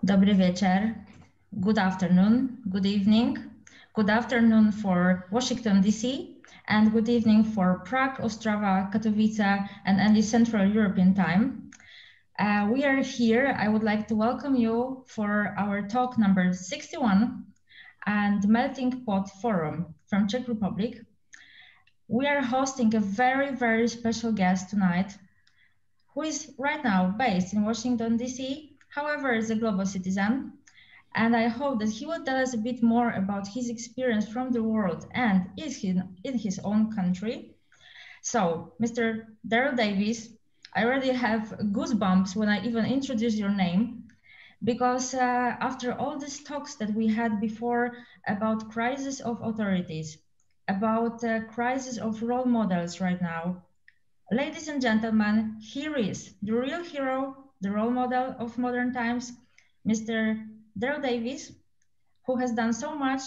Dobry wieczór, good afternoon, good evening, good afternoon for Washington, D.C., and good evening for Prague, Ostrava, Katowice, and any Central European time. We are here. I would like to welcome you for our talk number 61 and Meltingpotu Forum from Czech Republic. We are hosting a very, very special guest tonight, who is right now based in Washington, D.C., however, is a global citizen. And I hope that he will tell us a bit more about his experience from the world and in his own country. So, Mr. Daryl Davis, I already have goosebumps when I even introduce your name, because after all these talks that we had before about crisis of authorities, about crisis of role models right now, ladies and gentlemen, here is the real hero, the role model of modern times, Mr. Daryl Davis, who has done so much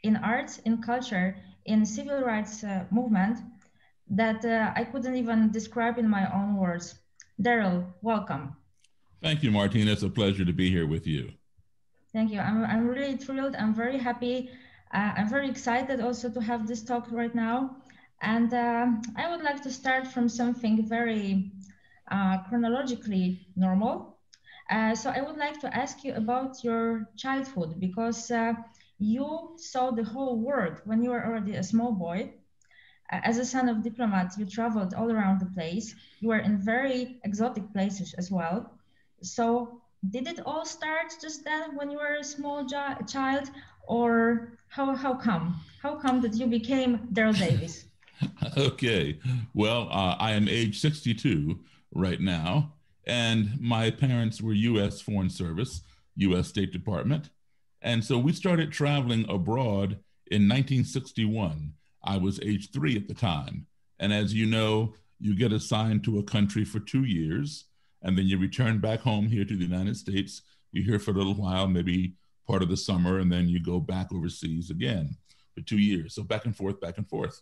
in arts, in culture, in civil rights movement that I couldn't even describe in my own words. Daryl, welcome. Thank you, Martina. It's a pleasure to be here with you. Thank you. I'm really thrilled. I'm very happy. I'm very excited also to have this talk right now. And I would like to start from something very chronologically normal. So I would like to ask you about your childhood, because you saw the whole world when you were already a small boy. As a son of diplomats, you traveled all around the place. You were in very exotic places as well. So did it all start just then when you were a small child, or how come? How come that you became Daryl Davis? Okay, well, I am age 62 right now, and my parents were U.S. Foreign Service, U.S. State Department, and so we started traveling abroad in 1961. I was age 3 at the time, and as you know, you get assigned to a country for 2 years, and then you return back home here to the United States. You're here for a little while, maybe part of the summer, and then you go back overseas again for 2 years. So back and forth, back and forth.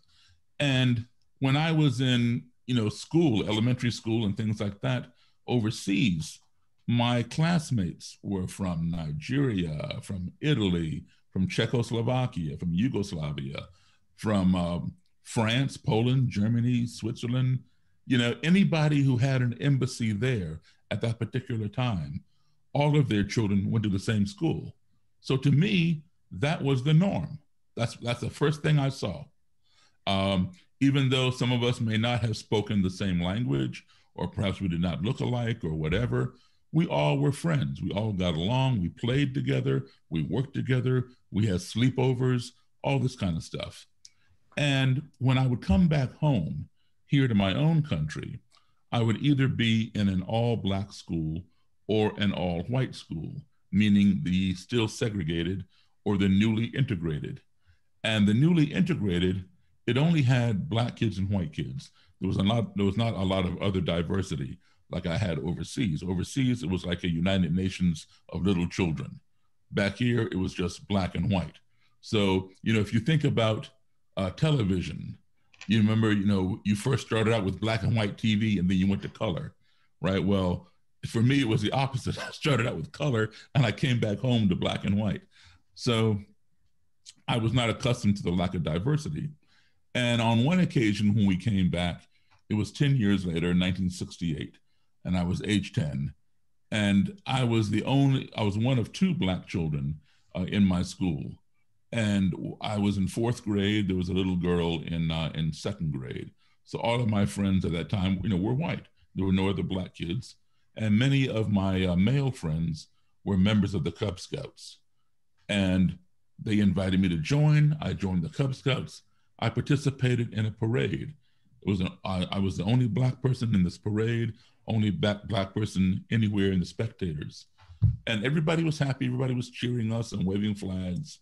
And when I was in, school, elementary school and things like that overseas, my classmates were from Nigeria, from Italy, from Czechoslovakia, from Yugoslavia, from France, Poland, Germany, Switzerland, anybody who had an embassy there at that particular time, all of their children went to the same school. So to me, that was the norm. That's the first thing I saw. Even though some of us may not have spoken the same language, or perhaps we did not look alike or whatever, we all were friends. We all got along, we played together, we worked together, we had sleepovers, all this kind of stuff. And when I would come back home here to my own country, I would either be in an all-Black school or an all-white school, meaning the still segregated or the newly integrated. And the newly integrated, it only had Black kids and white kids. There was not a lot of other diversity like I had overseas. Overseas, it was like a United Nations of little children. Back here, it was just Black and white. So, if you think about television, you remember, you first started out with Black and white TV and then you went to color, right? Well, for me, it was the opposite. I started out with color and I came back home to Black and white. So I was not accustomed to the lack of diversity. And on one occasion when we came back, it was 10 years later, 1968, and I was age 10. And I was one of 2 Black children in my school. And I was in 4th grade. There was a little girl in 2nd grade. So all of my friends at that time, were white. There were no other Black kids. And many of my male friends were members of the Cub Scouts. And they invited me to join. I joined the Cub Scouts. I participated in a parade. I was the only Black person in this parade, only Black person anywhere in the spectators. And everybody was happy. Everybody was cheering us and waving flags.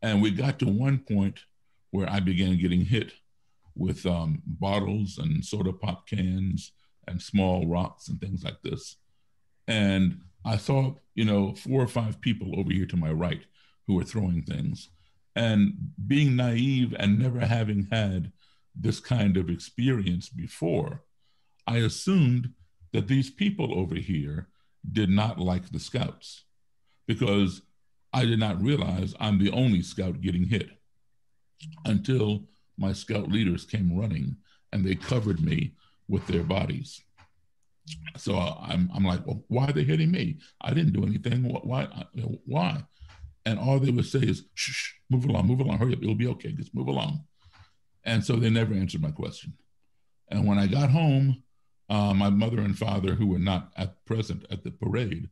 And we got to one point where I began getting hit with bottles and soda pop cans and small rocks and things like this. And I saw, 4 or 5 people over here to my right who were throwing things. And being naive and never having had this kind of experience before, I assumed that these people over here did not like the Scouts. because I did not realize I'm the only scout getting hit until my scout leaders came running and they covered me with their bodies. So I'm like, well, why are they hitting me? I didn't do anything. Why? And all they would say is, shh, move along, hurry up, it'll be okay, just move along. And so they never answered my question. And when I got home, my mother and father, who were not present at the parade,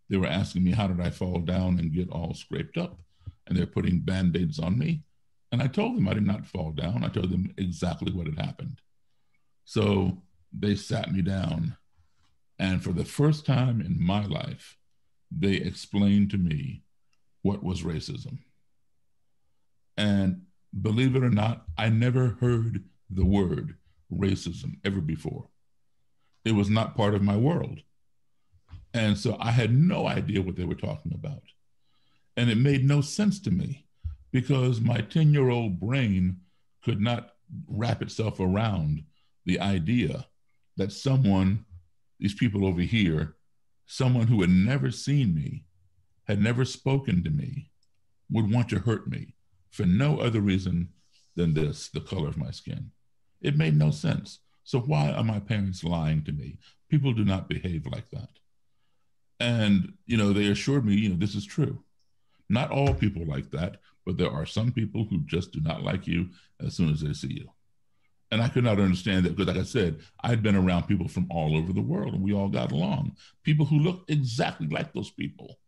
they were asking me, how did I fall down and get all scraped up? And they're putting Band-Aids on me. And I told them I did not fall down. I told them exactly what had happened. So they sat me down. And for the first time in my life, they explained to me what was racism. And believe it or not, I never heard the word racism ever before. It was not part of my world. And so I had no idea what they were talking about. And it made no sense to me because my 10-year-old brain could not wrap itself around the idea that someone, these people over here, someone who had never seen me, had never spoken to me, would want to hurt me for no other reason than this, the color of my skin. It made no sense. So why are my parents lying to me? People do not behave like that. And, they assured me, this is true. Not all people like that, but there are some people who just do not like you as soon as they see you. And I could not understand that because, like I said, I'd been around people from all over the world and we all got along. People who looked exactly like those people.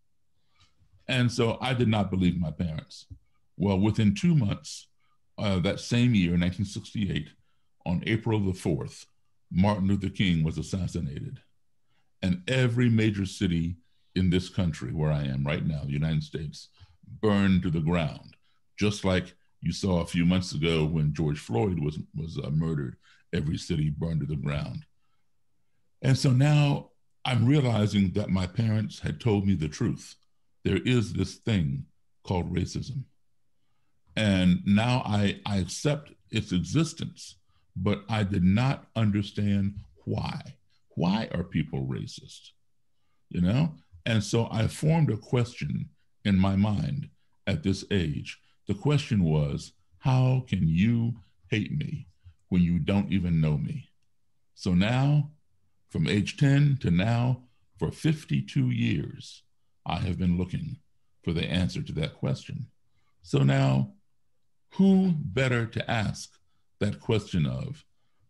And so I did not believe my parents. Well, within 2 months, that same year, 1968, on April the 4th, Martin Luther King was assassinated. And every major city in this country where I am right now, the United States, burned to the ground, just like you saw a few months ago when George Floyd was murdered. Every city burned to the ground. And so now I'm realizing that my parents had told me the truth. There is this thing called racism. And now I accept its existence, but I did not understand why. Why are people racist? And so I formed a question in my mind at this age. The question was, how can you hate me when you don't even know me? So now, from age 10 to now, for 52 years, I have been looking for the answer to that question. So now, who better to ask that question of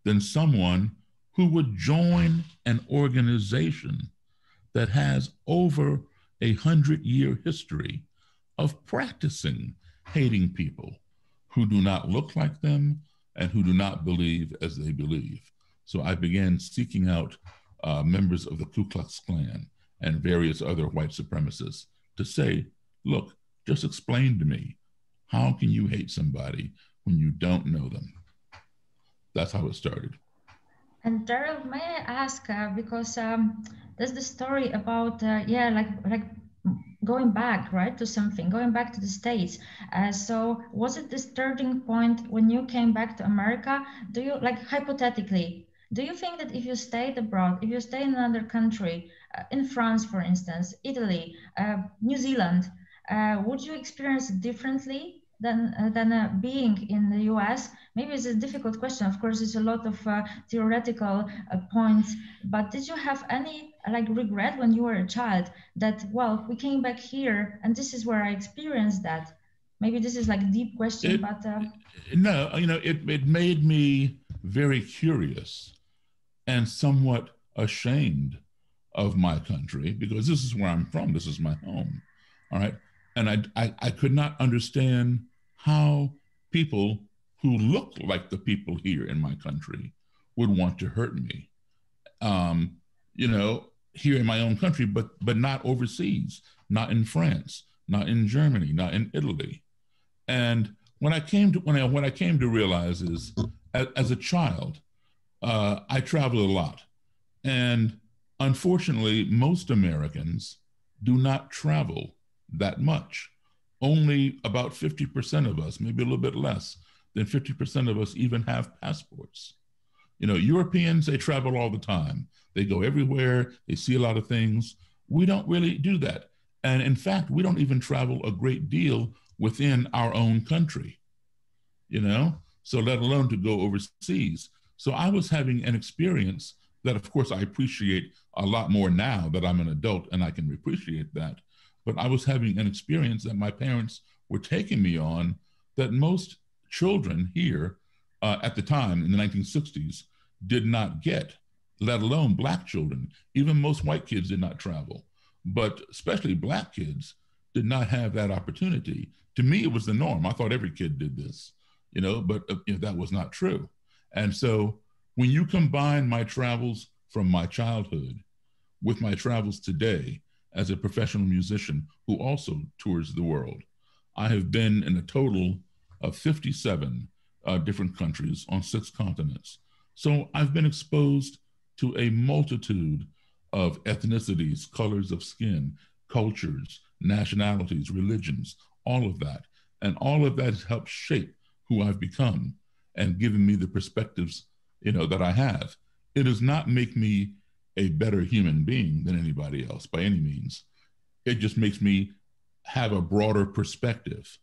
than someone who would join an organization that has over 100-year history of practicing hating people who do not look like them and who do not believe as they believe. So I began seeking out members of the Ku Klux Klan and various other white supremacists to say, look, just explain to me, how can you hate somebody when you don't know them? That's how it started. And Daryl, may I ask, because there's the story about, like going back, right, to something, going back to the States. So was it this turning point when you came back to America? Do you, like, hypothetically, do you think that if you stayed abroad, if you stay in another country, in France, for instance, Italy, New Zealand, would you experience it differently than being in the US? Maybe it's a difficult question. Of course, it's a lot of theoretical points, but did you have any regret when you were a child that, well, we came back here and this is where I experienced that? Maybe this is like a deep question, but... No, it made me very curious and somewhat ashamed of my country because this is where I'm from. This is my home, all right? And I could not understand how people who look like the people here in my country would want to hurt me, here in my own country, but not overseas, not in France, not in Germany, not in Italy. And what I came to realize is, as a child, I traveled a lot, and unfortunately, most Americans do not travel that much. Only about 50% of us, maybe a little bit less than 50% of us even have passports. Europeans, they travel all the time. They go everywhere, they see a lot of things. We don't really do that. And in fact, we don't even travel a great deal within our own country, you know, so let alone to go overseas. So I was having an experience that, of course, I appreciate a lot more now that I'm an adult and I can appreciate that. But I was having an experience that my parents were taking me on that most children here at the time in the 1960s did not get, let alone Black children. Even most white kids did not travel, but especially Black kids did not have that opportunity. To me, it was the norm. I thought every kid did this, you know, but that was not true. And so when you combine my travels from my childhood with my travels today as a professional musician who also tours the world, I have been in a total of 57 different countries on 6 continents. So I've been exposed to a multitude of ethnicities, colors of skin, cultures, nationalities, religions, all of that. And all of that has helped shape who I've become and given me the perspectives, you know, that I have. It does not make me a better human being than anybody else by any means. It just makes me have a broader perspective.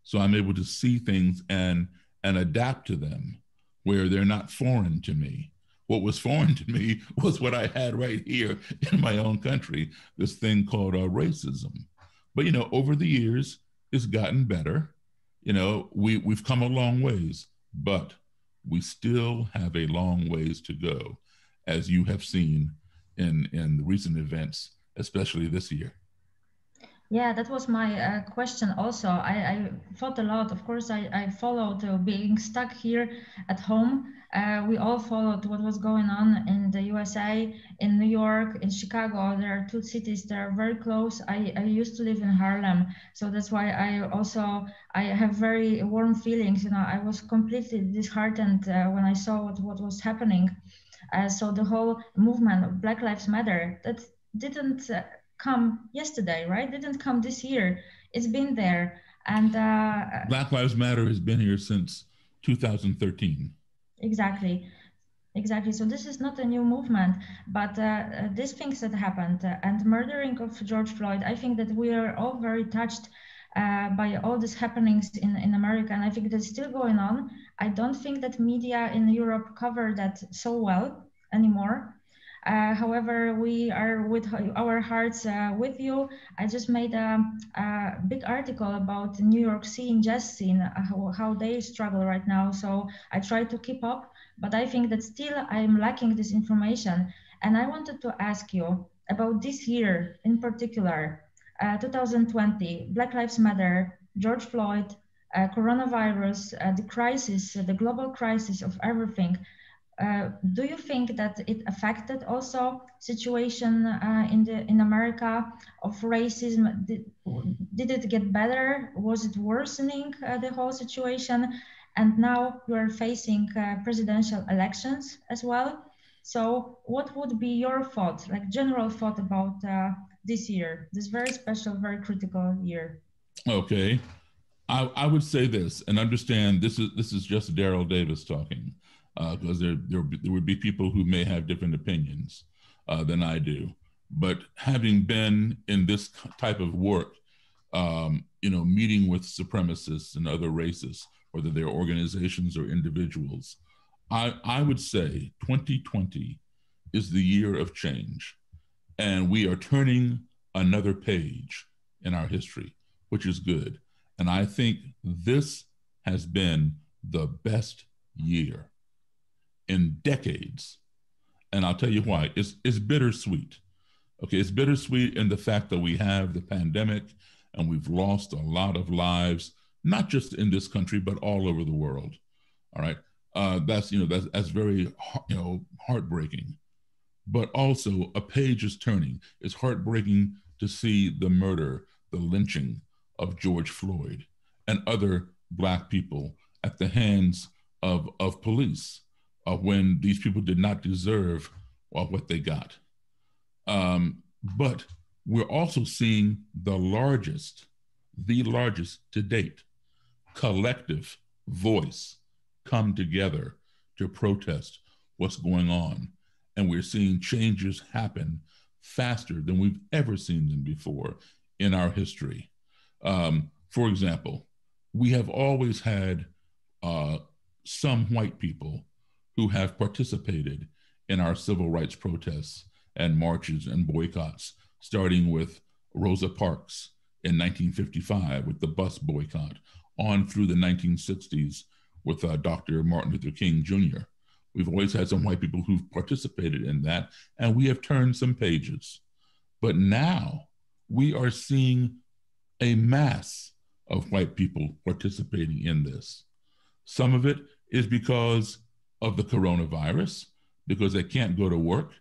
So I'm able to see things and adapt to them where they're not foreign to me. What was foreign to me was what I had right here in my own country, this thing called racism. But, you know, over the years, it's gotten better. You know, we've come a long ways, but we still have a long ways to go, as you have seen in the recent events, especially this year. Yeah, that was my question also. I thought a lot. Of course, I followed being stuck here at home. We all followed what was going on in the USA, in New York, in Chicago. There are 2 cities that are very close. I used to live in Harlem, so that's why I have very warm feelings. You know, I was completely disheartened when I saw what was happening. So the whole movement of Black Lives Matter, that didn't come yesterday, right? Didn't come this year. It's been there. And Black Lives Matter has been here since 2013. Exactly. So this is not a new movement, but these things that happened and murdering of George Floyd, I think that we are all very touched by all these happenings in America, and I think that's still going on. I don't think that media in Europe cover that so well anymore. However, we are with our hearts with you. I just made a big article about the New York scene, jazz scene, how they struggle right now. So I try to keep up, but I think that still I'm lacking this information. And I wanted to ask you about this year in particular, 2020, Black Lives Matter, George Floyd, coronavirus, the crisis, the global crisis of everything. Do you think that it affected also situation in America of racism? Did it get better? Was it worsening the whole situation? And now you are facing presidential elections as well. So what would be your thought, like general thought about this year, this very special, very critical year? Okay, I would say this, and understand this is just Daryl Davis talking. Because there would be people who may have different opinions than I do. But having been in this type of work, you know, meeting with supremacists and other racists, whether they're organizations or individuals, I would say 2020 is the year of change. And we are turning another page in our history, which is good. And I think this has been the best year in decades. And I'll tell you why. It's bittersweet. Okay, it's bittersweet in the fact that we have the pandemic and we've lost a lot of lives, not just in this country, but all over the world. All right. That's very, you know, heartbreaking. But also a page is turning. It's heartbreaking to see the murder, the lynching of George Floyd and other Black people at the hands of police. When these people did not deserve what they got. But we're also seeing the largest to date collective voice come together to protest what's going on. And we're seeing changes happen faster than we've ever seen them before in our history. For example, we have always had some white people who have participated in our civil rights protests and marches and boycotts, starting with Rosa Parks in 1955 with the bus boycott, on through the 1960s with Dr. Martin Luther King Jr. We've always had some white people who've participated in that, and we have turned some pages. But now we are seeing a mass of white people participating in this. Some of it is because of the coronavirus, because they can't go to work.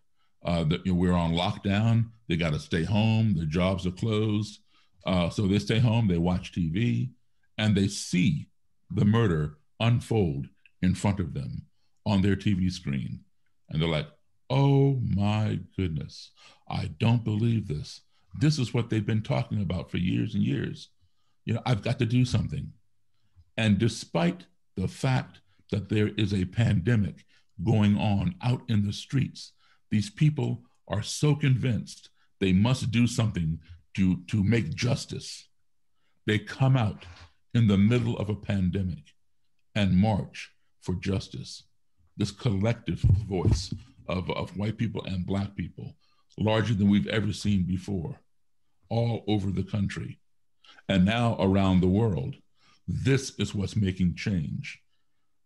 We're on lockdown. They got to stay home. Their jobs are closed. So they stay home, they watch TV, and they see the murder unfold in front of them on their TV screen. And they're like, oh my goodness, I don't believe this. This is what they've been talking about for years and years. I've got to do something. And despite the fact that there is a pandemic going on out in the streets, these people are so convinced they must do something to make justice. They come out in the middle of a pandemic and march for justice. This collective voice of white people and Black people, larger than we've ever seen before, all over the country and now around the world. This is what's making change.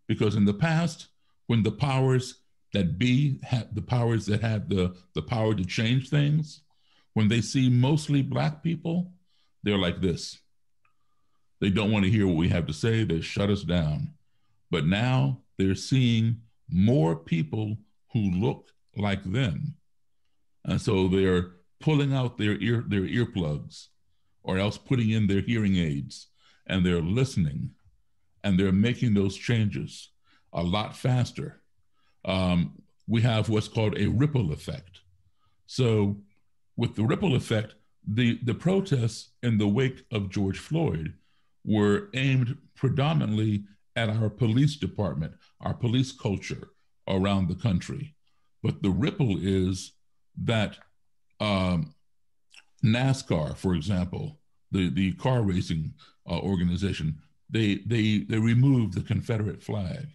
Because in the past, when the powers that be had the powers that had the power to change things, when they see mostly Black people, they're like this. They don't want to hear what we have to say. They shut us down. But now they're seeing more people who look like them. And so they're pulling out their earplugs, or else putting in their hearing aids, and they're listening, and they're making those changes a lot faster. We have what's called a ripple effect. So with the ripple effect, the protests in the wake of George Floyd were aimed predominantly at our police department, our police culture around the country. But the ripple is that NASCAR, for example, the car racing organization, they removed the Confederate flag.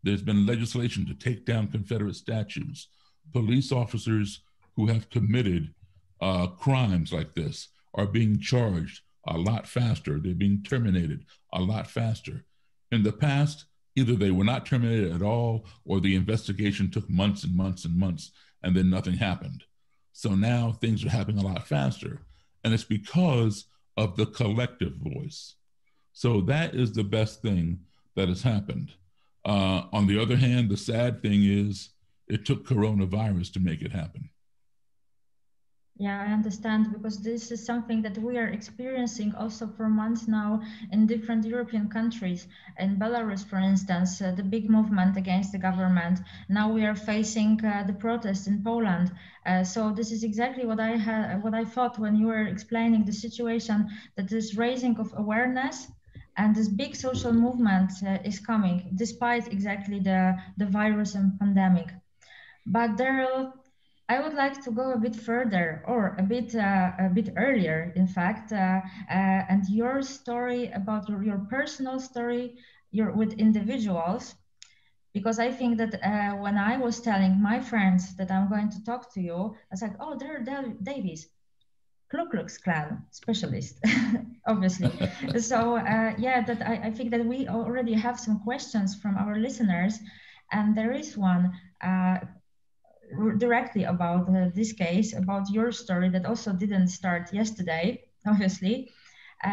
There's been legislation to take down Confederate statues. Police officers who have committed crimes like this are being charged a lot faster. They're being terminated a lot faster. In the past, either they were not terminated at all, or the investigation took months and months and months, and then nothing happened. So now things are happening a lot faster, and it's because of the collective voice. So that is the best thing that has happened. On the other hand, the sad thing is it took coronavirus to make it happen. Yeah, I understand, because this is something that we are experiencing also for months now in different European countries. In Belarus, for instance, the big movement against the government. Now we are facing the protests in Poland. So this is exactly what I thought when you were explaining the situation, that this raising of awareness and this big social movement is coming, despite exactly the virus and pandemic. But Daryl, I would like to go a bit further, or a bit earlier, in fact, and your story about your personal story, with individuals, because I think that when I was telling my friends that I'm going to talk to you, I was like, oh, Daryl Davis, Ku Klux Klan specialist, obviously. So yeah, that I think that we already have some questions from our listeners, and there is one directly about this case, about your story that also didn't start yesterday, obviously.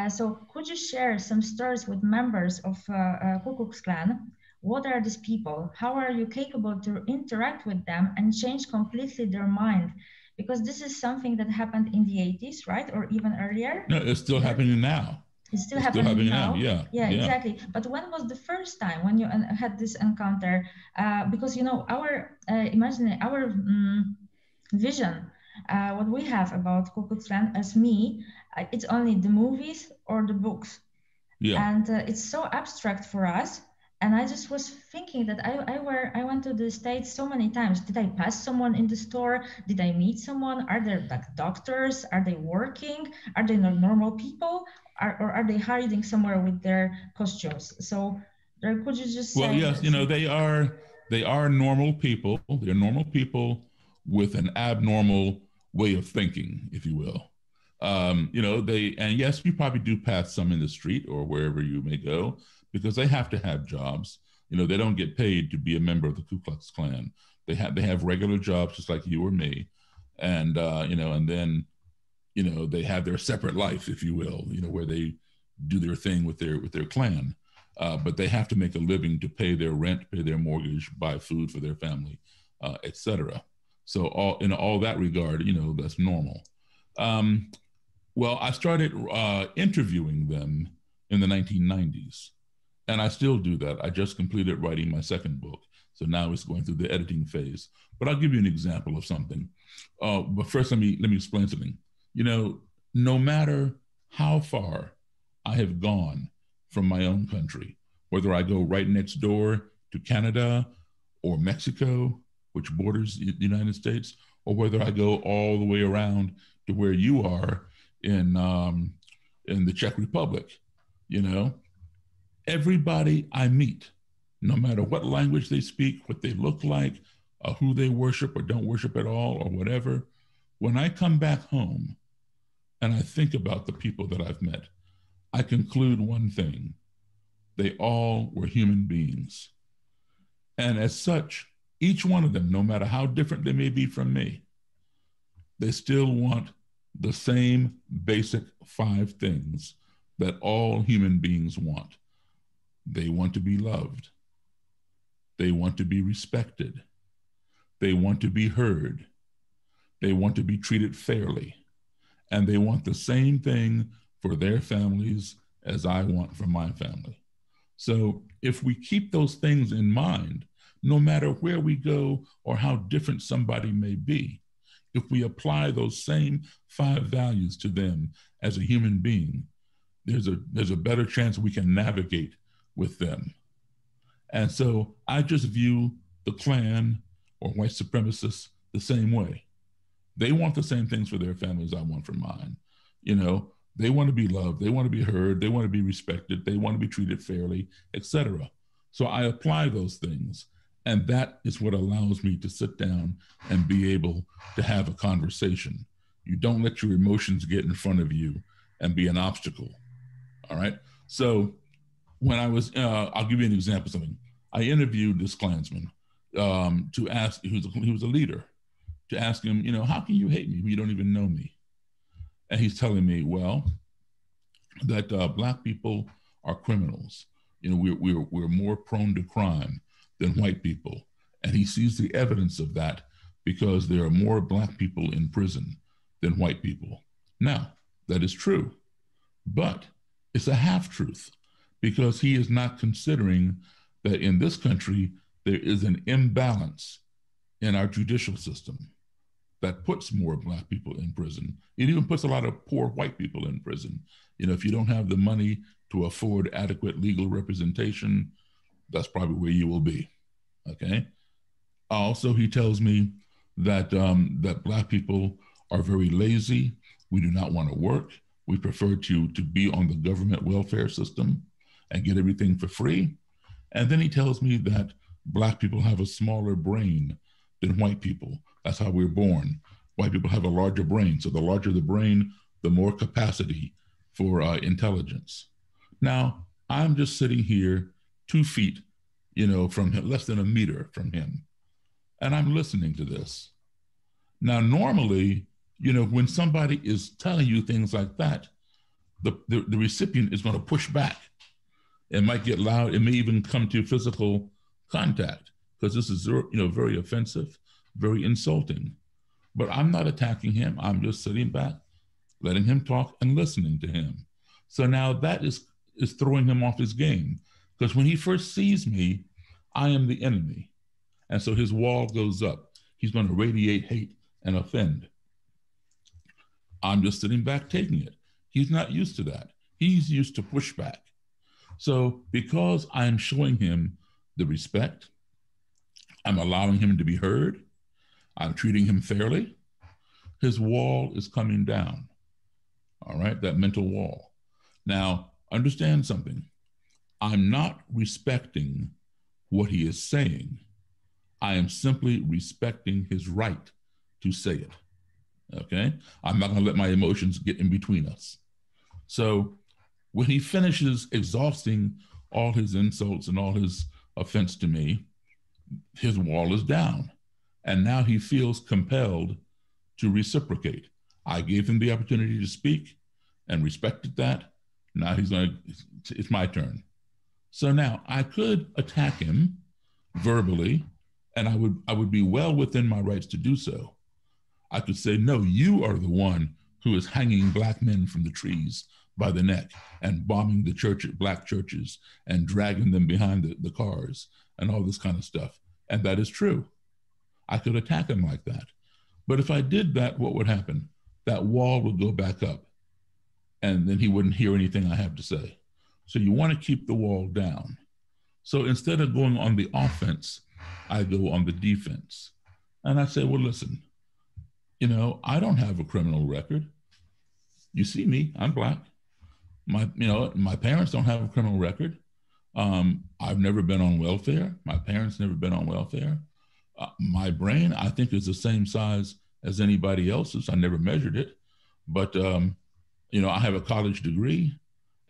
So could you share some stories with members of Ku Klux Klan? What are these people? How are you capable to interact with them and change completely their mind? Because this is something that happened in the 80s, right? Or even earlier? No, it's still happening now. It's still happening now. Yeah, exactly. But when was the first time when you had this encounter? Because, you know, our vision, what we have about Ku Klux Klan as me, it's only the movies or the books. Yeah. And it's so abstract for us. And I just was thinking that I went to the States so many times. Did I pass someone in the store? Did I meet someone? Are there like doctors? Are they working? Are they not normal people? Or are they hiding somewhere with their costumes? So could you just say? Well, yes, you know, they are normal people. They're normal people with an abnormal way of thinking, if you will. You know, and yes, you probably do pass some in the street or wherever you may go, because they have to have jobs. You know, they don't get paid to be a member of the Ku Klux Klan. They have regular jobs just like you or me. And, you know, and then, you know, they have their separate life, if you will, you know, where they do their thing with their clan. But they have to make a living to pay their rent, pay their mortgage, buy food for their family, etc. So in all that regard, you know, that's normal. Well, I started interviewing them in the 1990s. And I still do that. I just completed writing my second book. So now it's going through the editing phase. But I'll give you an example of something. But first, let me explain something. You know, no matter how far I have gone from my own country, whether I go right next door to Canada or Mexico, which borders the United States, or whether I go all the way around to where you are in the Czech Republic, you know, everybody I meet, no matter what language they speak, what they look like, who they worship or don't worship at all, or whatever, when I come back home and I think about the people that I've met, I conclude one thing: they all were human beings. And as such, each one of them, no matter how different they may be from me, they still want the same basic 5 things that all human beings want. They want to be loved. They want to be respected. They want to be heard. They want to be treated fairly. And they want the same thing for their families as I want for my family. So if we keep those things in mind, no matter where we go or how different somebody may be, if we apply those same 5 values to them as a human being, there's a better chance we can navigate with them. And so I just view the Klan or white supremacists the same way. They want the same things for their families I want for mine. You know, they want to be loved, they want to be heard, they want to be respected, they want to be treated fairly, etc. So I apply those things, and that is what allows me to sit down and be able to have a conversation. You don't let your emotions get in front of you and be an obstacle. All right. So when I was, I'll give you an example of something. I interviewed this Klansman to ask, he was a leader, to ask him, you know, how can you hate me when you don't even know me? And he's telling me, well, that Black people are criminals. You know, we're more prone to crime than white people. And he sees the evidence of that because there are more Black people in prison than white people. Now, that is true, but it's a half-truth, because he is not considering that in this country, there is an imbalance in our judicial system that puts more Black people in prison. It even puts a lot of poor white people in prison. You know, if you don't have the money to afford adequate legal representation, that's probably where you will be, okay? Also, he tells me that, that Black people are very lazy. We do not want to work. We prefer to be on the government welfare system and get everything for free. And then he tells me that Black people have a smaller brain than white people. That's how we're born. White people have a larger brain. So the larger the brain, the more capacity for intelligence. Now, I'm just sitting here 2 feet, you know, from him, less than a meter from him, and I'm listening to this. Now, normally, you know, when somebody is telling you things like that, the recipient is going to push back. It might get loud. It may even come to physical contact, because this is, you know, very offensive, very insulting. But I'm not attacking him. I'm just sitting back, letting him talk and listening to him. So now that is throwing him off his game, because when he first sees me, I am the enemy. And so his wall goes up. He's going to radiate hate and offend. I'm just sitting back taking it. He's not used to that. He's used to pushback. So because I'm showing him the respect, I'm allowing him to be heard, I'm treating him fairly, his wall is coming down, all right, that mental wall. Now, understand something. I'm not respecting what he is saying. I am simply respecting his right to say it, okay? I'm not gonna let my emotions get in between us. So when he finishes exhausting all his insults and all his offense to me, his wall is down. And now he feels compelled to reciprocate. I gave him the opportunity to speak and respected that. Now it's my turn. So now I could attack him verbally, and I would be well within my rights to do so. I could say, no, you are the one who is hanging Black men from the trees by the neck and bombing the Black churches and dragging them behind the cars and all this kind of stuff. And that is true. I could attack him like that. But if I did that, what would happen? That wall would go back up, and then he wouldn't hear anything I have to say. So you want to keep the wall down. So instead of going on the offense, I go on the defense. And I say, well, listen, you know, I don't have a criminal record. You see me, I'm Black. My parents don't have a criminal record. I've never been on welfare. My parents never been on welfare. My brain, I think, is the same size as anybody else's. I never measured it, but you know, I have a college degree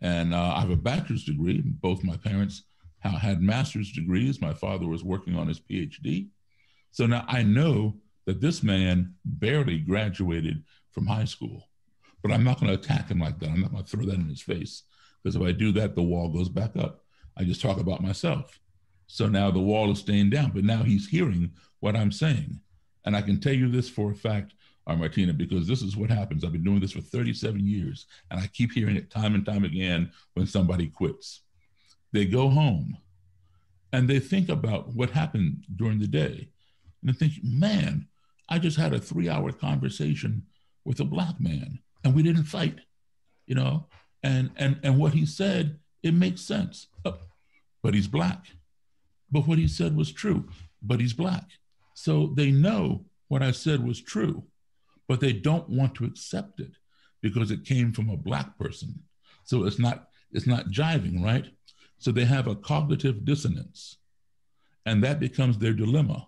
and I have a bachelor's degree. Both my parents had master's degrees. My father was working on his PhD. So now I know that this man barely graduated from high school, but I'm not going to attack him like that. I'm not going to throw that in his face, because if I do that, the wall goes back up. I just talk about myself. So now the wall is staying down, but now he's hearing what I'm saying. And I can tell you this for a fact, Martina, because this is what happens. I've been doing this for 37 years, and I keep hearing it time and time again when somebody quits. They go home and they think about what happened during the day. And they think, man, I just had a 3-hour conversation with a Black man and we didn't fight, you know? And what he said, it makes sense. But he's Black. But what he said was true, but he's Black. So they know what I said was true, but they don't want to accept it because it came from a Black person. So it's not jiving, right? So they have a cognitive dissonance, and that becomes their dilemma.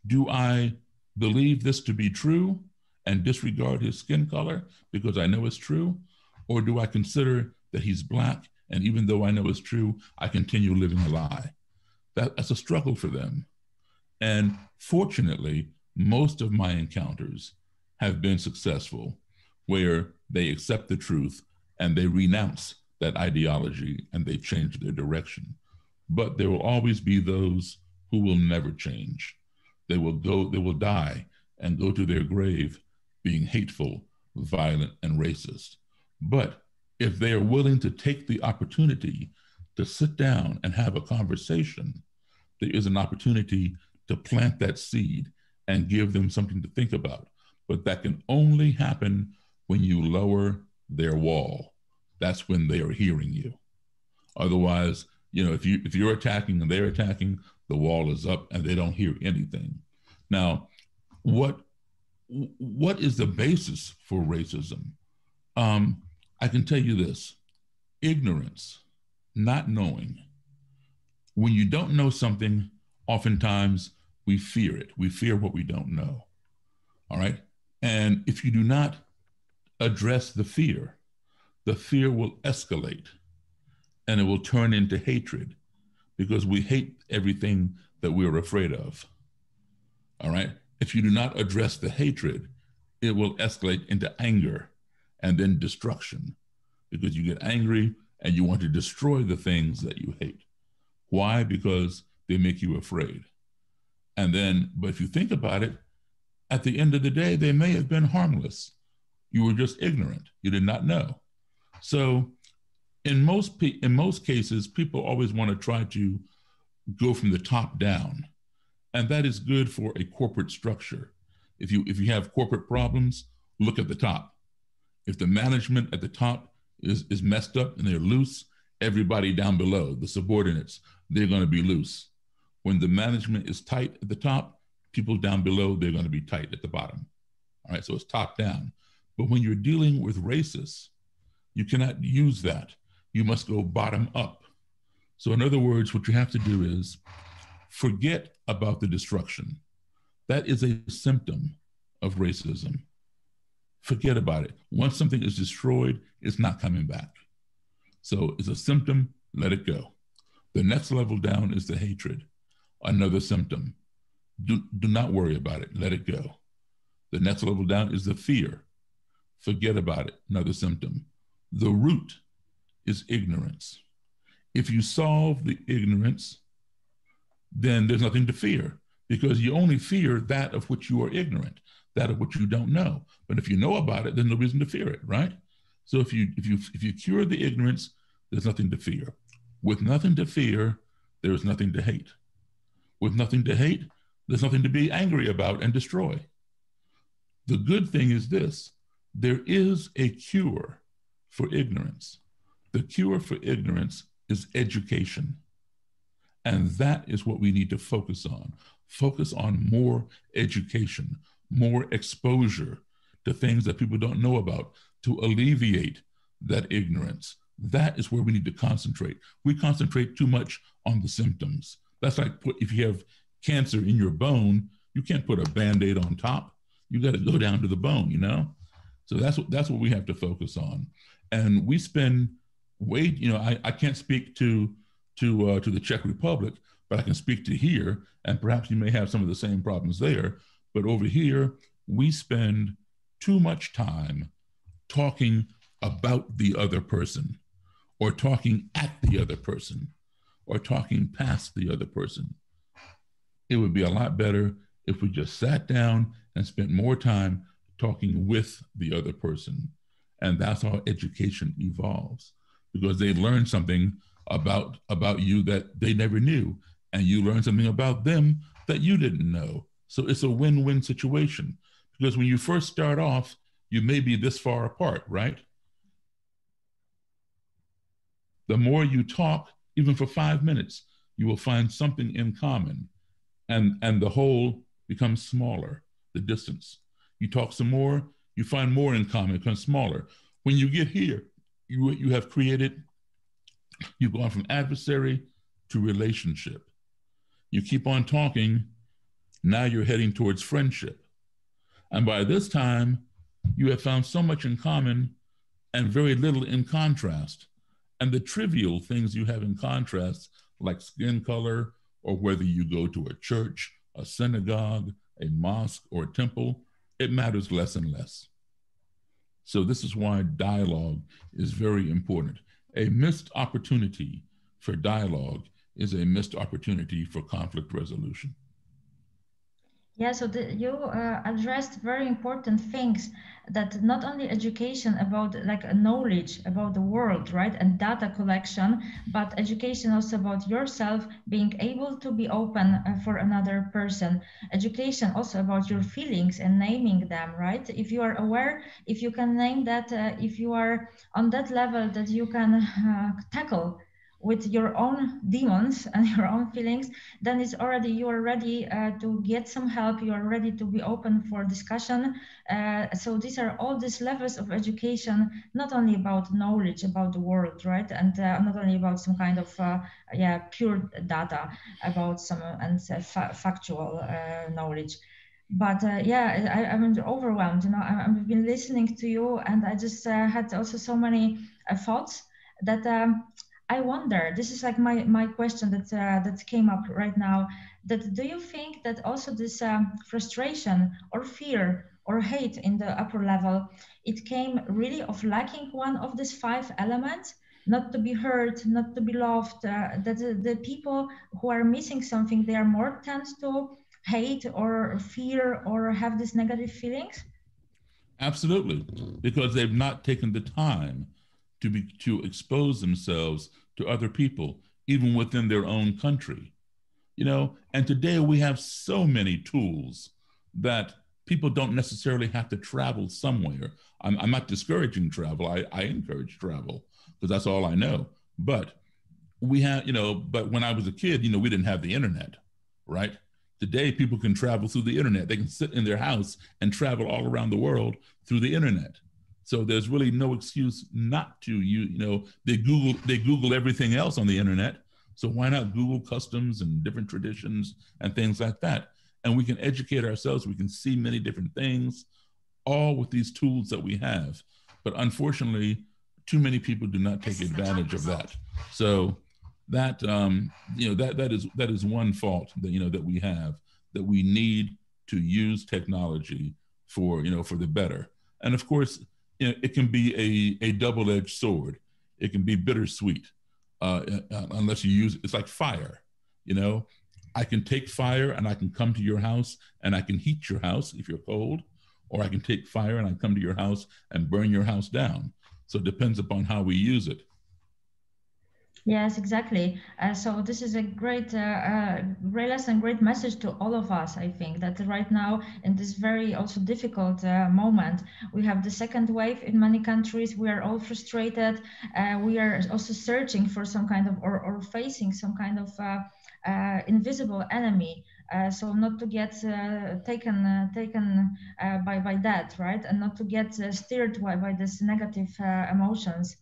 Do I believe this to be true and disregard his skin color because I know it's true? Or do I consider that he's Black, and even though I know it's true, I continue living a lie? That's a struggle for them. And fortunately, most of my encounters have been successful, where they accept the truth and they renounce that ideology and they change their direction. But there will always be those who will never change. They will die and go to their grave being hateful, violent, and racist. But if they are willing to take the opportunity to sit down and have a conversation, there is an opportunity to plant that seed and give them something to think about. But that can only happen when you lower their wall. That's when they are hearing you. Otherwise, you know, if you're attacking and they're attacking, the wall is up and they don't hear anything. Now, what is the basis for racism? I can tell you this: ignorance, not knowing. When you don't know something, oftentimes we fear it. We fear what we don't know, all right? And if you do not address the fear will escalate and it will turn into hatred, because we hate everything that we're afraid of, all right? If you do not address the hatred, it will escalate into anger and then destruction, because you get angry and you want to destroy the things that you hate. Why? Because they make you afraid. And then, but if you think about it, at the end of the day, they may have been harmless. You were just ignorant. You did not know. So in most cases, people always want to try to go from the top down. And that is good for a corporate structure. If you have corporate problems, look at the top. If the management at the top is messed up and they're loose, everybody down below, the subordinates, they're going to be loose. When the management is tight at the top, people down below, they're going to be tight at the bottom. All right, so it's top down. But when you're dealing with racists, you cannot use that. You must go bottom up. So in other words, what you have to do is forget about the destruction. That is a symptom of racism. Forget about it. Once something is destroyed, it's not coming back. So it's a symptom, let it go. The next level down is the hatred, another symptom. Do not worry about it, let it go. The next level down is the fear. Forget about it, another symptom. The root is ignorance. If you solve the ignorance, then there's nothing to fear, because you only fear that of which you are ignorant, that of which you don't know. But if you know about it, there's no reason to fear it, right? So if you cure the ignorance, there's nothing to fear. With nothing to fear, there is nothing to hate. With nothing to hate, there's nothing to be angry about and destroy. The good thing is this: there is a cure for ignorance. The cure for ignorance is education. And that is what we need to focus on. Focus on more education, more exposure to things that people don't know about, to alleviate that ignorance. That is where we need to concentrate. We concentrate too much on the symptoms. That's like if you have cancer in your bone, you can't put a Band-Aid on top. You got to go down to the bone, you know? So that's what we have to focus on. And we spend I can't speak to the Czech Republic, but I can speak to here, and perhaps you may have some of the same problems there. But over here, we spend too much time talking about the other person, or talking at the other person, or talking past the other person. It would be a lot better if we just sat down and spent more time talking with the other person. And that's how education evolves, because they learn something about you that they never knew, and you learn something about them that you didn't know. So it's a win-win situation, because when you first start off, you may be this far apart, right? The more you talk, even for 5 minutes, you will find something in common, and the whole becomes smaller, the distance. You talk some more, you find more in common, it becomes smaller. When you get here, you have created, you've gone from adversary to relationship. You keep on talking, now you're heading towards friendship. And by this time, you have found so much in common and very little in contrast. And the trivial things you have in contrast, like skin color, or whether you go to a church, a synagogue, a mosque, or a temple, it matters less and less. So this is why dialogue is very important. A missed opportunity for dialogue is a missed opportunity for conflict resolution. Yeah, so you addressed very important things, that not only education about knowledge about the world, right, and data collection, but education also about yourself, being able to be open for another person. Education also about your feelings and naming them, right? If you are aware, if you can name that, if you are on that level that you can tackle with your own demons and your own feelings, then it's already, you are ready to get some help, you are ready to be open for discussion. So these are all these levels of education, not only about knowledge about the world, right? And not only about some kind of pure data about some factual knowledge. But I'm overwhelmed, you know. I've been listening to you, and I just had also so many thoughts that I wonder, this is like my question that came up right now, that do you think that also this frustration or fear or hate in the upper level, it came really of lacking one of these 5 elements? Not to be heard, not to be loved, that the people who are missing something, they are more tend to hate or fear or have these negative feelings? Absolutely, because they've not taken the time to expose themselves to other people, even within their own country. You know, and today we have so many tools that people don't necessarily have to travel somewhere. I'm not discouraging travel. I encourage travel, because that's all I know. But we have, but when I was a kid, we didn't have the internet, right? Today, people can travel through the internet. They can sit in their house and travel all around the world through the internet. So there's really no excuse not to. They Google everything else on the internet. So why not Google customs and different traditions and things like that? And we can educate ourselves. We can see many different things, all with these tools that we have. But unfortunately, too many people do not take advantage of that. So that that is one fault that that we have, that we need to use technology for the better. And of course, it can be a double-edged sword. It can be bittersweet unless you use it. It's like fire. I can take fire and I can come to your house and I can heat your house if you're cold, or I can take fire and I come to your house and burn your house down. So it depends upon how we use it. Yes, exactly. So this is a great lesson, great message to all of us. I think that right now, in this very also difficult moment, we have the second wave in many countries. We are all frustrated. We are also searching for some kind of, or facing some kind of invisible enemy. So not to get taken by that, right? And not to get steered by this negative emotions.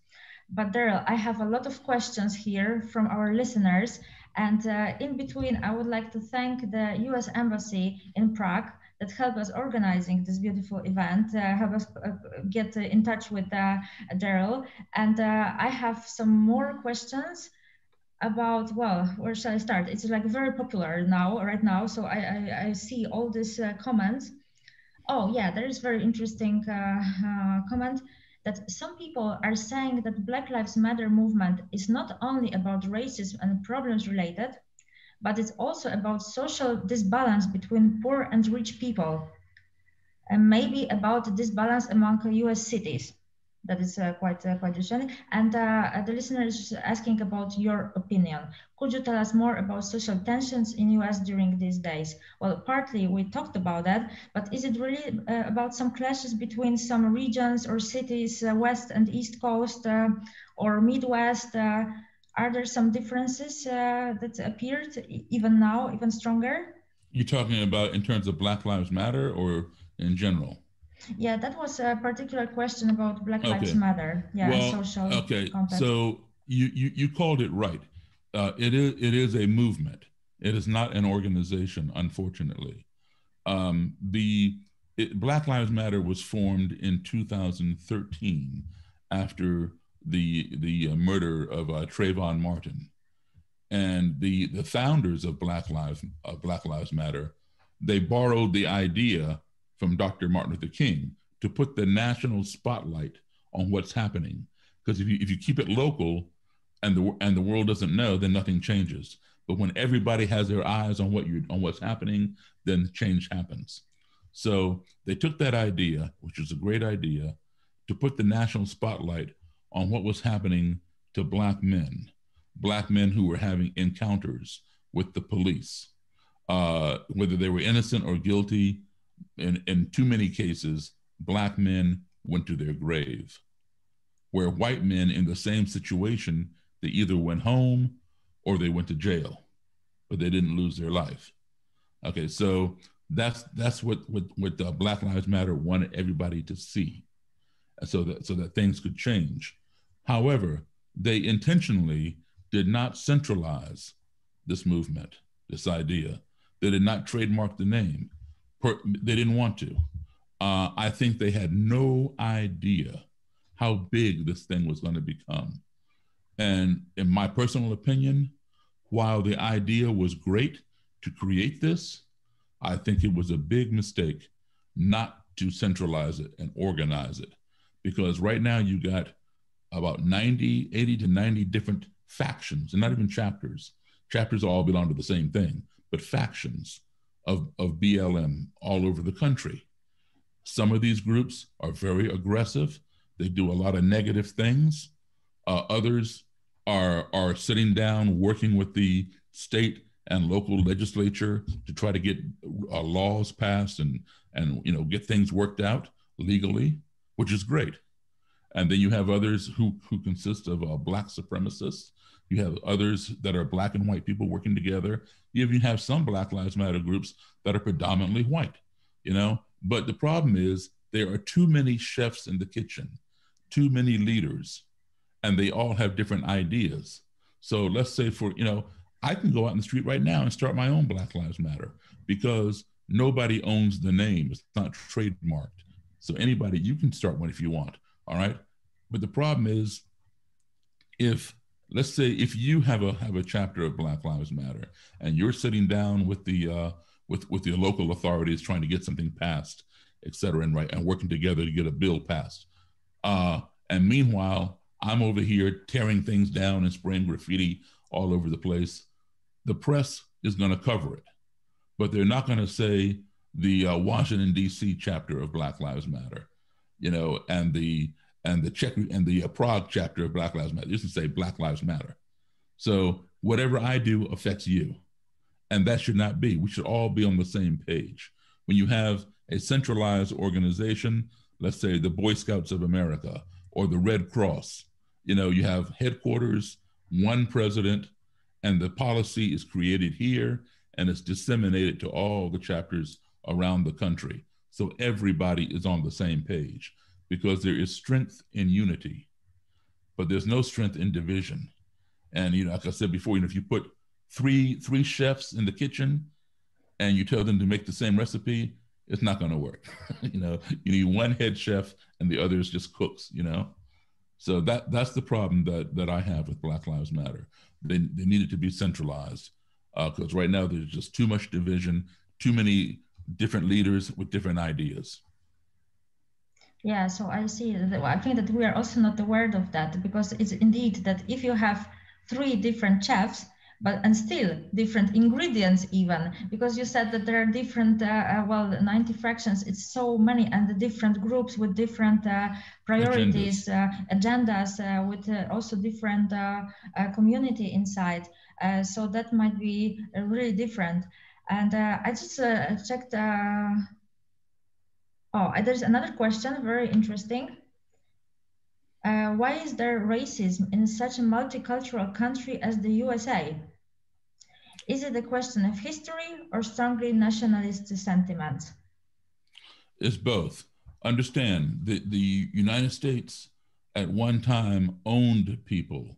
But Daryl, I have a lot of questions here from our listeners. And in between, I would like to thank the US Embassy in Prague that helped us organizing this beautiful event, help us get in touch with Daryl. And I have some more questions about, well, where shall I start? It's like very popular right now. So I see all these comments. Oh yeah, there is very interesting comment that some people are saying that Black Lives Matter movement is not only about racism and problems related, but it's also about social disbalance between poor and rich people, and maybe about disbalance among US cities. That is quite interesting. And the listener is asking about your opinion. Could you tell us more about social tensions in US during these days? Well, partly we talked about that, but is it really about some clashes between some regions or cities, West and East Coast or Midwest? Are there some differences that appeared even now, even stronger? You're talking about in terms of Black Lives Matter or in general? Yeah, that was a particular question about Black Lives Matter. Yeah, well, social context. So you called it right. It is a movement. It is not an organization, unfortunately. Black Lives Matter was formed in 2013 after the murder of Trayvon Martin, and the founders of Black Lives Matter, they borrowed the idea from Dr. Martin Luther King to put the national spotlight on what's happening. Because if you keep it local and the world doesn't know, then nothing changes. But when everybody has their eyes on what's happening, then change happens. So they took that idea, which was a great idea, to put the national spotlight on what was happening to Black men who were having encounters with the police, whether they were innocent or guilty. In too many cases, Black men went to their grave, where white men in the same situation, they either went home or they went to jail, but they didn't lose their life. Okay, so that's what Black Lives Matter wanted everybody to see, so that things could change. However, they intentionally did not centralize this movement, this idea. They did not trademark the name. They didn't want to. I think they had no idea how big this thing was going to become. And in my personal opinion, while the idea was great to create this, I think it was a big mistake not to centralize it and organize it. Because right now you got about 80 to 90 different factions, and not even chapters. Chapters all belong to the same thing, but factions of BLM all over the country. Some of these groups are very aggressive. They do a lot of negative things. Others are sitting down, working with the state and local legislature to try to get laws passed and get things worked out legally, which is great. And then you have others who consist of Black supremacists. You have others that are Black and white people working together. You even have some Black Lives Matter groups that are predominantly white, you know? But the problem is there are too many chefs in the kitchen, too many leaders, and they all have different ideas. So let's say I can go out in the street right now and start my own Black Lives Matter because nobody owns the name. It's not trademarked. So anybody, you can start one if you want, all right? But the problem is let's say if you have a chapter of Black Lives Matter and you're sitting down with the local authorities trying to get something passed, et cetera, and working together to get a bill passed. And meanwhile, I'm over here tearing things down and spraying graffiti all over the place. The press is going to cover it, but they're not going to say the Washington D.C. chapter of Black Lives Matter, you know, and the Czech and the Prague chapter of Black Lives Matter. Just to say Black Lives Matter. So whatever I do affects you, and that should not be. We should all be on the same page. When you have a centralized organization, let's say the Boy Scouts of America or the Red Cross, you know, you have headquarters, one president, and the policy is created here and it's disseminated to all the chapters around the country. So everybody is on the same page because there is strength in unity, but there's no strength in division. And, you know, like I said before, you know, if you put three chefs in the kitchen and you tell them to make the same recipe, it's not going to work. You know, you need one head chef and the others just cooks, you know? So that's the problem that I have with Black Lives Matter. They need it to be centralized because right now there's just too much division, too many different leaders with different ideas. Yeah, so I see. I think that we are also not aware of that because it's indeed that if you have 3 different chefs, and still different ingredients even, because you said that there are different, 90 fractions, it's so many, and the different groups with different priorities, agendas with also different community inside. So that might be really different. And I just checked, there's another question, very interesting. Why is there racism in such a multicultural country as the USA? Is it a question of history or strongly nationalist sentiments? It's both. Understand that the United States at one time owned people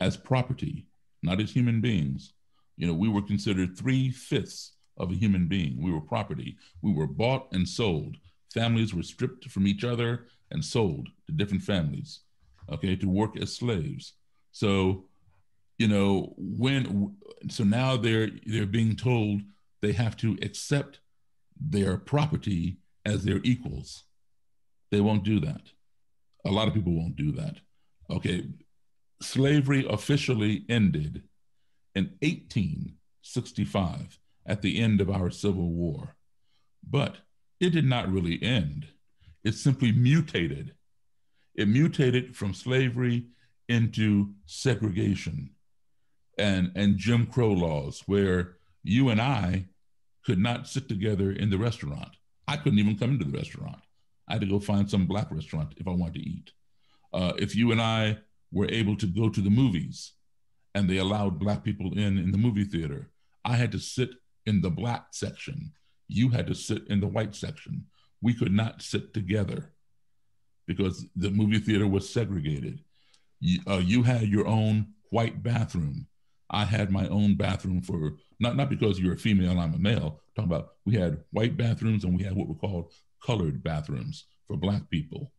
as property, not as human beings. You know, we were considered 3/5 of a human being. We were property. We were bought and sold. Families were stripped from each other and sold to different families, okay, to work as slaves. So, you know, so now they're being told they have to accept their property as their equals. They won't do that. A lot of people won't do that. Okay, slavery officially ended in 1865 at the end of our Civil War, but it did not really end. It simply mutated. It mutated from slavery into segregation and Jim Crow laws, where you and I could not sit together in the restaurant. I couldn't even come into the restaurant. I had to go find some Black restaurant if I wanted to eat. If you and I were able to go to the movies and they allowed Black people in the movie theater, I had to sit in the Black section. You had to sit in the white section. We could not sit together because the movie theater was segregated. You had your own white bathroom. I had my own bathroom for, not because you're a female and I'm a male, talking about we had white bathrooms and we had what were called colored bathrooms for Black people.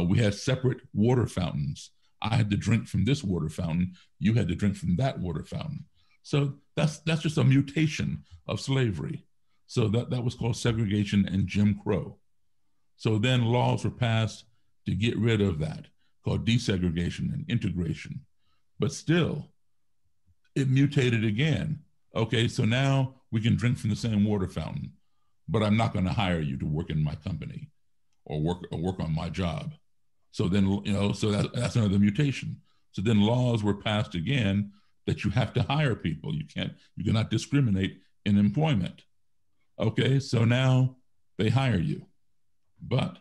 We had separate water fountains. I had to drink from this water fountain. You had to drink from that water fountain. So that's just a mutation of slavery. So that was called segregation and Jim Crow. So then laws were passed to get rid of that, called desegregation and integration. But still, it mutated again. Okay, so now we can drink from the same water fountain, but I'm not going to hire you to work in my company or work on my job. So then, you know, so that's another mutation. So then laws were passed again that you have to hire people. You cannot discriminate in employment. Okay, so now they hire you, but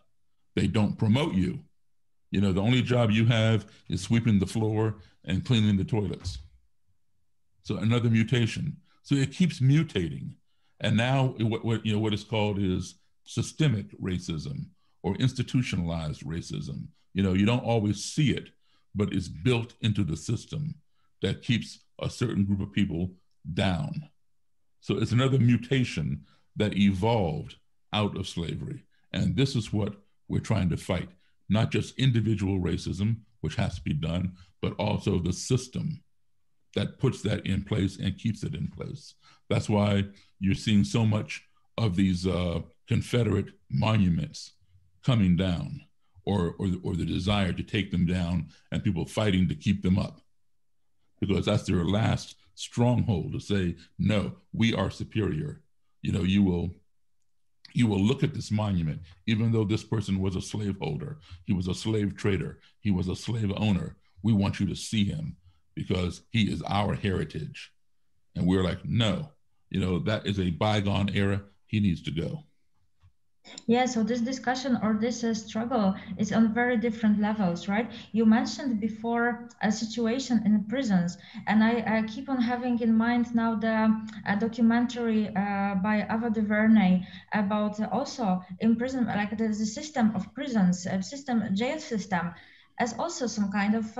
they don't promote you. You know, the only job you have is sweeping the floor and cleaning the toilets. So another mutation. So it keeps mutating. And now what is called is systemic racism or institutionalized racism. You know, you don't always see it, but it's built into the system that keeps a certain group of people down. So it's another mutation that evolved out of slavery. And this is what we're trying to fight, not just individual racism, which has to be done, but also the system that puts that in place and keeps it in place. That's why you're seeing so much of these Confederate monuments coming down, or the desire to take them down, and people fighting to keep them up, because that's their last stronghold, to say, no, we are superior. You know, you will look at this monument, even though this person was a slaveholder, he was a slave trader, he was a slave owner. We want you to see him because he is our heritage. And we're like, no, you know, that is a bygone era. He needs to go. Yeah, so this discussion or this struggle is on very different levels, right? You mentioned before a situation in prisons, and I keep on having in mind now the documentary by Ava DuVernay about also in prison, like the system of prisons, jail system, as also some kind of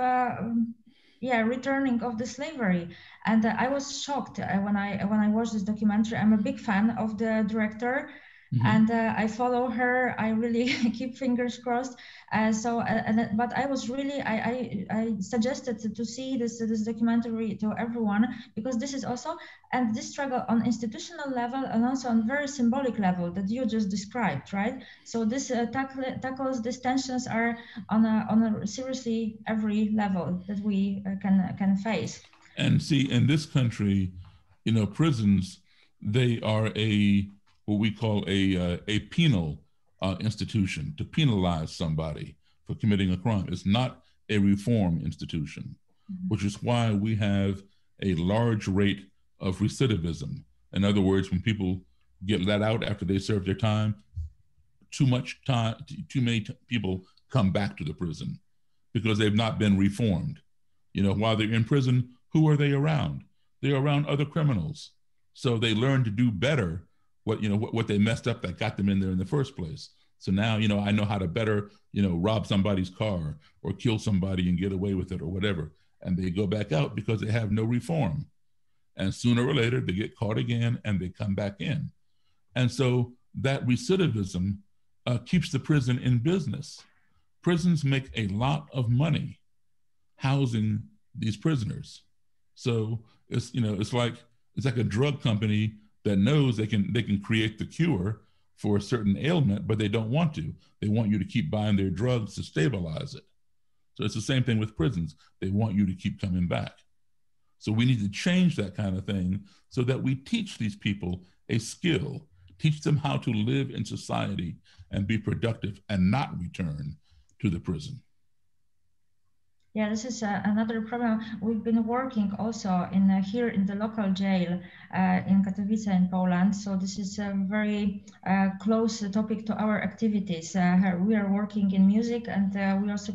returning of the slavery. And I was shocked when I watched this documentary. I'm a big fan of the director. Mm-hmm. And I follow her. I really keep fingers crossed. But I was really, I suggested to see this documentary to everyone, because this is also, and this struggle on institutional level and also on very symbolic level that you just described, right? So this tackles these tensions are on a seriously every level that we can face. And see, in this country, you know, prisons, they are what we call a penal institution, to penalize somebody for committing a crime. It's not a reform institution, mm-hmm. which is why we have a large rate of recidivism. In other words, when people get let out after they serve their time, too many people come back to the prison because they've not been reformed. You know, while they're in prison, who are they around? They're around other criminals. So they learn to do better what they messed up that got them in there in the first place. So now, you know, I know how to better, you know, rob somebody's car or kill somebody and get away with it or whatever. And they go back out because they have no reform. And sooner or later, they get caught again and they come back in. And so that recidivism keeps the prison in business. Prisons make a lot of money housing these prisoners. So it's, you know, it's like a drug company that knows they can create the cure for a certain ailment, but they don't want to. They want you to keep buying their drugs to stabilize it. So it's the same thing with prisons. They want you to keep coming back. So we need to change that kind of thing so that we teach these people a skill, teach them how to live in society and be productive and not return to the prison. Yeah, this is another problem. We've been working also here in the local jail in Katowice in Poland. So this is a very close topic to our activities. We are working in music, and we also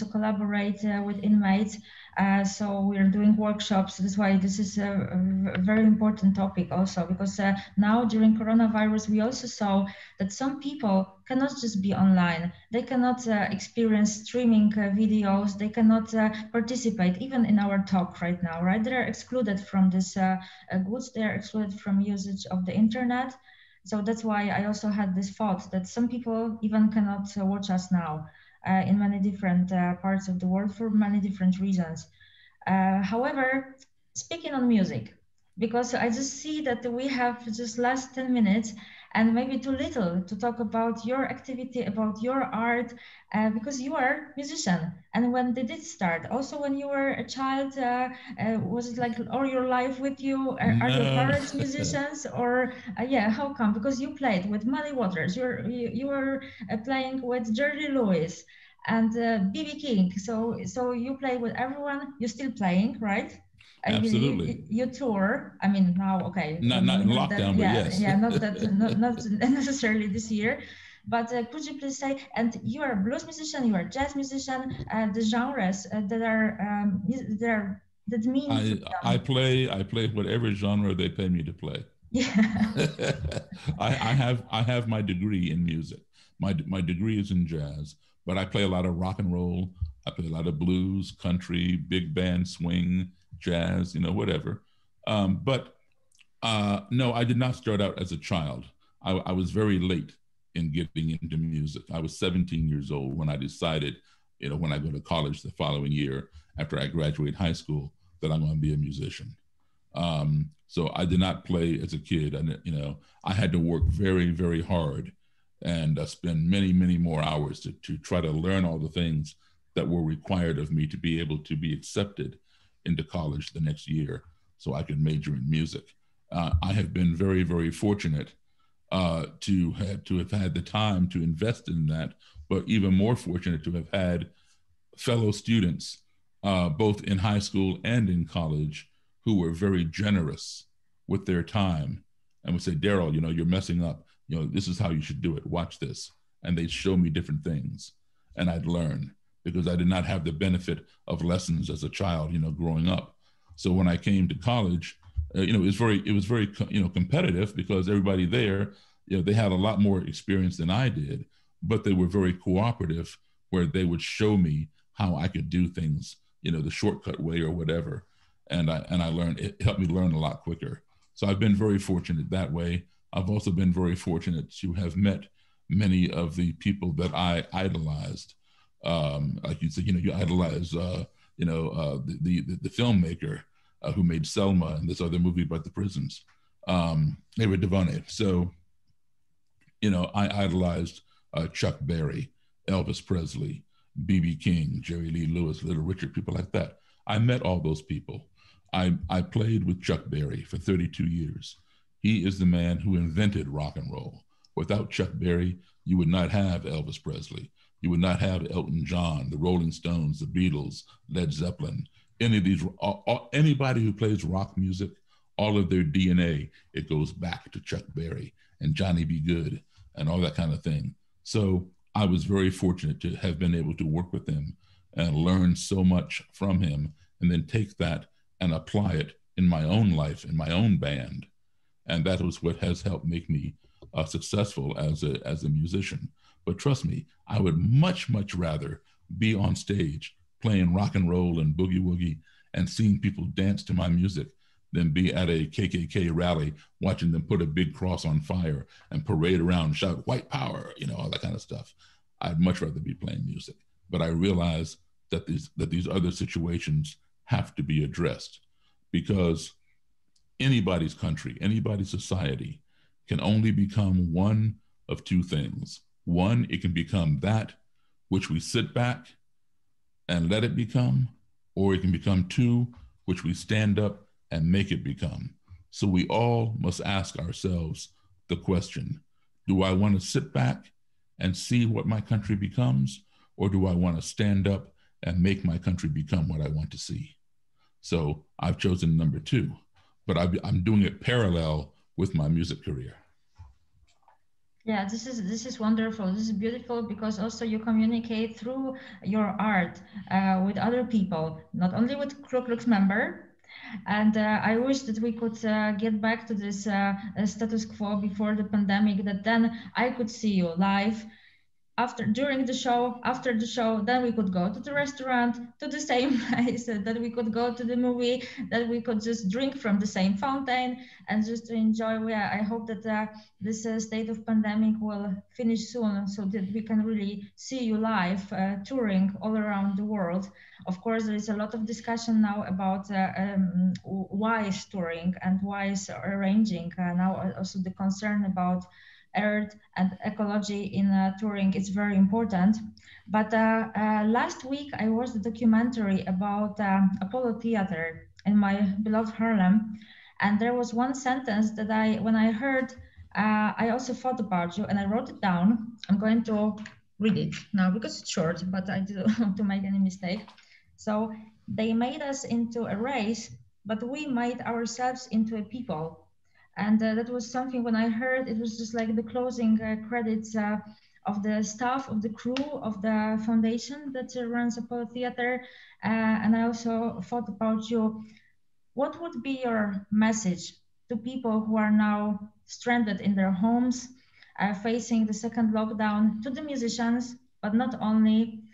collaborate with inmates. So we are doing workshops. That's why this is a very important topic also, because now during coronavirus, we also saw that some people cannot just be online. They cannot experience streaming videos. They cannot participate even in our talk right now, right? They are excluded from this goods. They are excluded from usage of the internet. So that's why I also had this thought that some people even cannot watch us now in many different parts of the world for many different reasons. However, speaking on music, because I just see that we have just last 10 minutes and maybe too little to talk about your activity, about your art, because you are a musician. And when did it start? Also, when you were a child, was it like all your life with you? Are your parents musicians? Or how come? Because you played with Muddy Waters, you were playing with Jerry Lewis and B.B. King. So you play with everyone. You're still playing, right? Absolutely. You tour. I mean, now, okay. Not in lockdown, but yes. Yeah, not necessarily this year. But could you please say, and you are a blues musician, you are a jazz musician, the genres that mean I play whatever genre they pay me to play. Yeah. I have my degree in music. My degree is in jazz, but I play a lot of rock and roll. I play a lot of blues, country, big band, swing, jazz, whatever. But no, I did not start out as a child. I was very late in getting into music. I was 17 years old when I decided, when I go to college the following year after I graduate high school, that I'm going to be a musician. So I did not play as a kid. I had to work very, very hard and spend many, many more hours to try to learn all the things that were required of me to be able to be accepted into college the next year so I could major in music. I have been very, very fortunate to have had the time to invest in that, but even more fortunate to have had fellow students, both in high school and in college, who were very generous with their time and would say, Daryl, you're messing up. This is how you should do it. Watch this. And they'd show me different things and I'd learn, because I did not have the benefit of lessons as a child, growing up. So when I came to college, it was very competitive, because everybody there, they had a lot more experience than I did, but they were very cooperative, where they would show me how I could do things, the shortcut way or whatever. And I learned, it helped me learn a lot quicker. So I've been very fortunate that way. I've also been very fortunate to have met many of the people that I idolized. Like you said, you idolize, the filmmaker who made Selma and this other movie about the prisons, Ava DuVernay. So, I idolized Chuck Berry, Elvis Presley, B.B. King, Jerry Lee Lewis, Little Richard, people like that. I met all those people. I played with Chuck Berry for 32 years. He is the man who invented rock and roll. Without Chuck Berry, you would not have Elvis Presley. You would not have Elton John, the Rolling Stones, the Beatles, Led Zeppelin, any of these, anybody who plays rock music, all of their DNA, it goes back to Chuck Berry and Johnny B. Good and all that kind of thing. So I was very fortunate to have been able to work with him and learn so much from him, and then take that and apply it in my own life, in my own band. And that was what has helped make me successful as a musician. But trust me, I would much, much rather be on stage playing rock and roll and boogie woogie and seeing people dance to my music than be at a KKK rally watching them put a big cross on fire and parade around, shout white power, all that kind of stuff. I'd much rather be playing music. But I realize that these other situations have to be addressed, because anybody's country, anybody's society can only become one of two things. One, it can become that which we sit back and let it become, or it can become two, which we stand up and make it become. So we all must ask ourselves the question, do I want to sit back and see what my country becomes, or do I want to stand up and make my country become what I want to see? So I've chosen number two, but I'm doing it parallel with my music career. Yeah, this is wonderful. This is beautiful, because also you communicate through your art with other people, not only with Ku Klux member. And I wish that we could get back to this status quo before the pandemic, that then I could see you live during the show, after the show, then we could go to the restaurant, to the same place, that we could go to the movie, that we could just drink from the same fountain and just to enjoy. Yeah, I hope that this state of pandemic will finish soon, so that we can really see you live touring all around the world. Of course, there is a lot of discussion now about wise touring and wise arranging. Now also the concern about earth and ecology in touring is very important. But last week I watched a documentary about Apollo Theater in my beloved Harlem, and there was one sentence that when I heard, I also thought about you and I wrote it down. I'm going to read it now because it's short, but I didn't want to make any mistake. So they made us into a race, but we made ourselves into a people. And that was something, when I heard, it was just like the closing credits of the staff, of the crew, of the foundation that runs Apollo Theater. And I also thought about you. What would be your message to people who are now stranded in their homes, facing the second lockdown, to the musicians, but not only,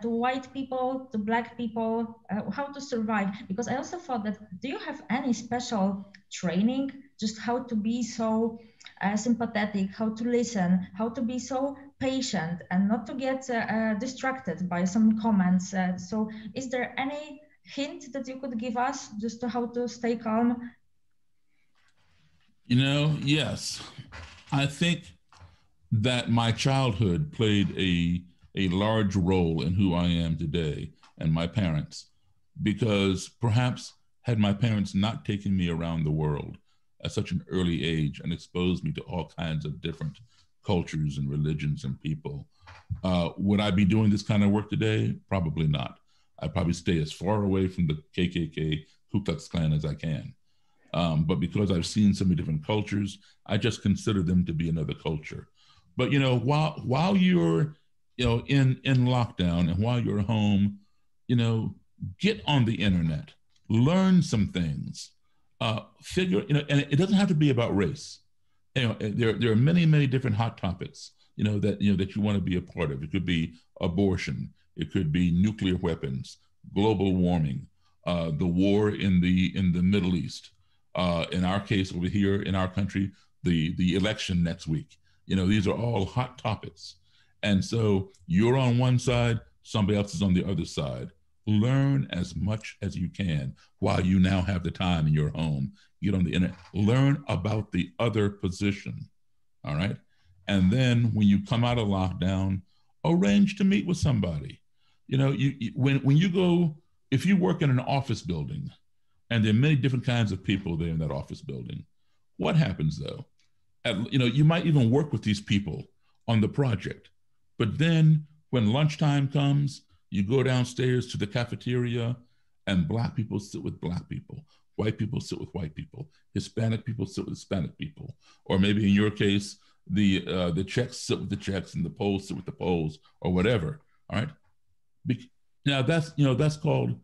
to white people, to Black people, how to survive? Because I also thought that, do you have any special training, just how to be so sympathetic, how to listen, how to be so patient and not to get distracted by some comments? So is there any hint that you could give us just to how to stay calm? You know, yes. I think that my childhood played a large role in who I am today, and my parents, because perhaps had my parents not taken me around the world at such an early age and exposed me to all kinds of different cultures and religions and people, would I be doing this kind of work today? Probably not. I'd probably stay as far away from the KKK, Ku Klux Klan as I can. But because I've seen so many different cultures, I just consider them to be another culture. But you know, while you're in lockdown and while you're home, get on the internet, learn some things, figure, and it doesn't have to be about race. There are many different hot topics, that you want to be a part of. It could be abortion, it could be nuclear weapons, global warming, the war in the Middle East. In our case over here in our country, the election next week. These are all hot topics. And so you're on one side, somebody else is on the other side. Learn as much as you can while you now have the time in your home. Get on the internet, learn about the other position, all right? And then when you come out of lockdown, arrange to meet with somebody. When you go, if you work in an office building, and there are many different kinds of people there in that office building, what happens though? You might even work with these people on the project, but then when lunchtime comes, you go downstairs to the cafeteria and Black people sit with Black people, white people sit with white people, Hispanic people sit with Hispanic people, or maybe in your case, the Czechs sit with the Czechs and the Poles sit with the Poles, or whatever, all right? Now that's called,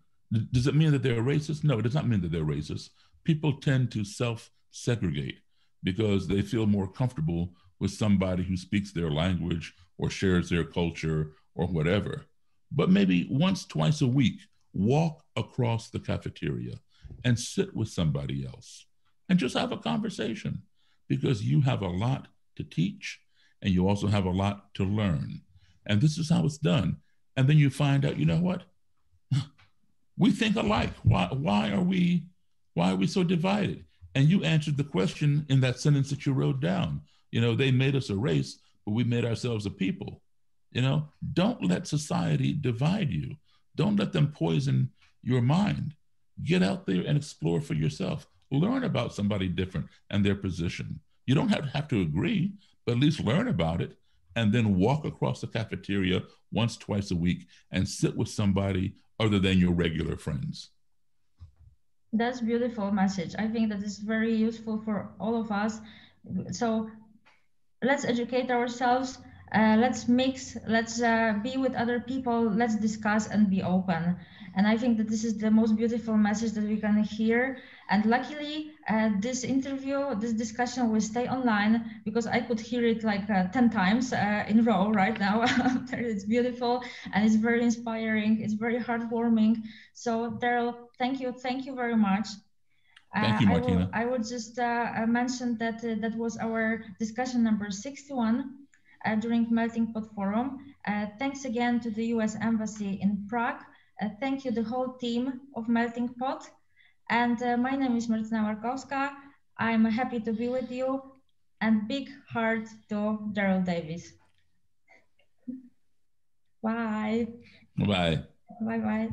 does it mean that they're racist? No, it does not mean that they're racist. People tend to self-segregate because they feel more comfortable with somebody who speaks their language or shares their culture or whatever. But maybe once, twice a week, walk across the cafeteria and sit with somebody else and just have a conversation, because you have a lot to teach and you also have a lot to learn. And this is how it's done. And then you find out, you know what? We think alike. Why are we so divided? And you answered the question in that sentence that you wrote down. They made us a race, but we made ourselves a people. Don't let society divide you. Don't let them poison your mind. Get out there and explore for yourself. Learn about somebody different and their position. You don't have to agree, but at least learn about it, and then walk across the cafeteria once, twice a week and sit with somebody other than your regular friends. That's a beautiful message. I think that is very useful for all of us. So let's educate ourselves, let's mix, let's be with other people, let's discuss and be open. And I think that this is the most beautiful message that we can hear. And luckily, this interview, this discussion will stay online, because I could hear it like 10 times in a row right now. It's beautiful and it's very inspiring. It's very heartwarming. So Daryl, thank you very much. Thank you, Martina. I would just mention that that was our discussion number 61 during Meltingpotu Forum. Thanks again to the US Embassy in Prague. Thank you, the whole team of Meltingpotu. And my name is Martyna Markowska. I'm happy to be with you. And big heart to Daryl Davis. Bye. Bye. Bye-bye.